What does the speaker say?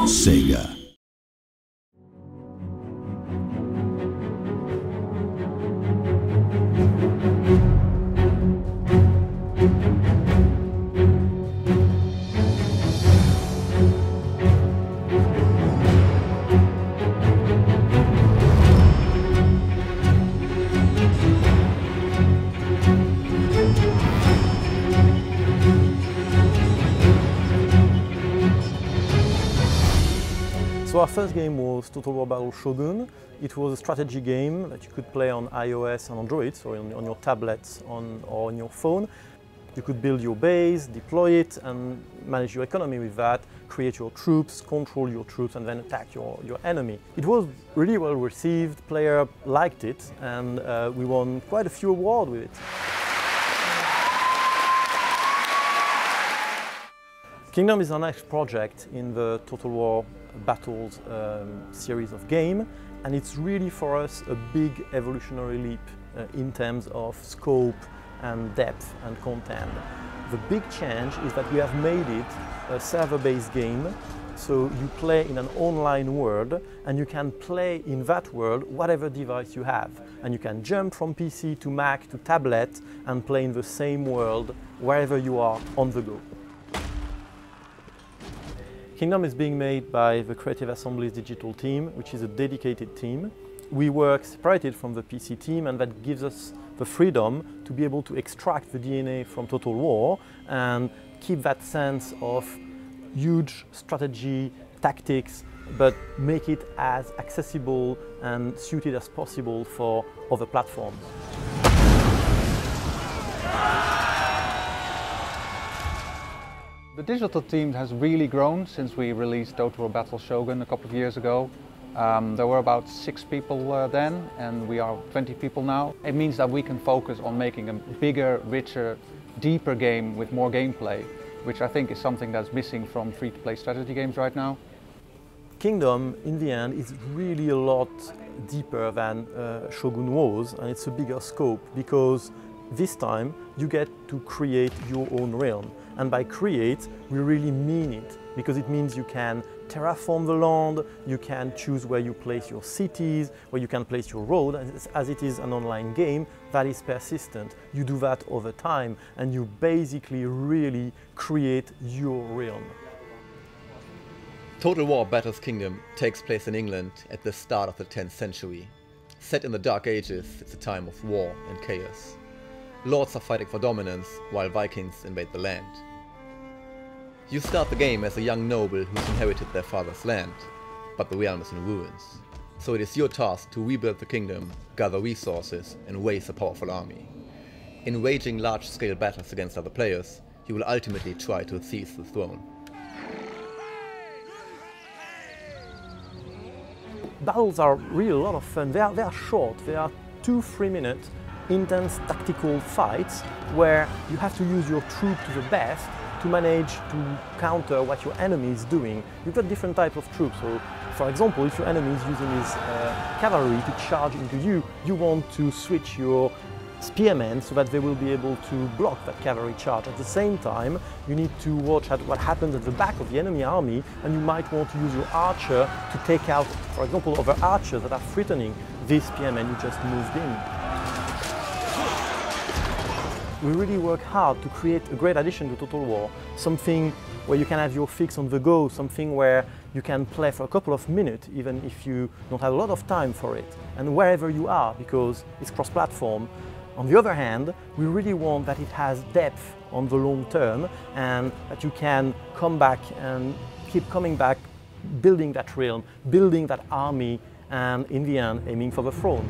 SEGA. So our first game was Total War Battle Shogun. It was a strategy game that you could play on iOS and Android, so on your tablets or on your phone. You could build your base, deploy it, and manage your economy with that, create your troops, control your troops, and then attack your enemy. It was really well received, players liked it, and we won quite a few awards with it. Kingdom is our next project in the Total War Battles series of game, and it's really for us a big evolutionary leap in terms of scope and depth and content. The big change is that we have made it a server-based game, so you play in an online world and you can play in that world whatever device you have, and you can jump from PC to Mac to tablet and play in the same world wherever you are on the go. Kingdom is being made by the Creative Assembly's digital team, which is a dedicated team. We work separated from the PC team, and that gives us the freedom to be able to extract the DNA from Total War and keep that sense of huge strategy, tactics, but make it as accessible and suited as possible for other platforms. The digital team has really grown since we released Total War Battle Shogun a couple of years ago. There were about 6 people then, and we are 20 people now. It means that we can focus on making a bigger, richer, deeper game with more gameplay, which I think is something that's missing from free-to-play strategy games right now. Kingdom, in the end, is really a lot deeper than Shogun was, and it's a bigger scope, because this time you get to create your own realm. And by create, we really mean it, because it means you can terraform the land, you can choose where you place your cities, where you can place your road. As it is an online game that is persistent, you do that over time, and you basically really create your realm. Total War Battles Kingdom takes place in England at the start of the 10th century. Set in the Dark Ages, it's a time of war and chaos. Lords are fighting for dominance, while Vikings invade the land. You start the game as a young noble who's inherited their father's land, but the realm is in ruins. So it is your task to rebuild the kingdom, gather resources, and raise a powerful army. In waging large-scale battles against other players, you will ultimately try to seize the throne. Battles are really a lot of fun. They are short, they are 2-3 minutes. Intense tactical fights where you have to use your troop to the best to manage to counter what your enemy is doing. You've got different types of troops. So, for example, if your enemy is using his cavalry to charge into you, you want to switch your spearmen so that they will be able to block that cavalry charge. At the same time, you need to watch at what happens at the back of the enemy army, and you might want to use your archer to take out, for example, other archers that are threatening this spearman you just moved in. We really work hard to create a great addition to Total War, something where you can have your fix on the go, something where you can play for a couple of minutes, even if you don't have a lot of time for it, and wherever you are, because it's cross-platform. On the other hand, we really want that it has depth on the long term, and that you can come back and keep coming back, building that realm, building that army, and in the end, aiming for the throne.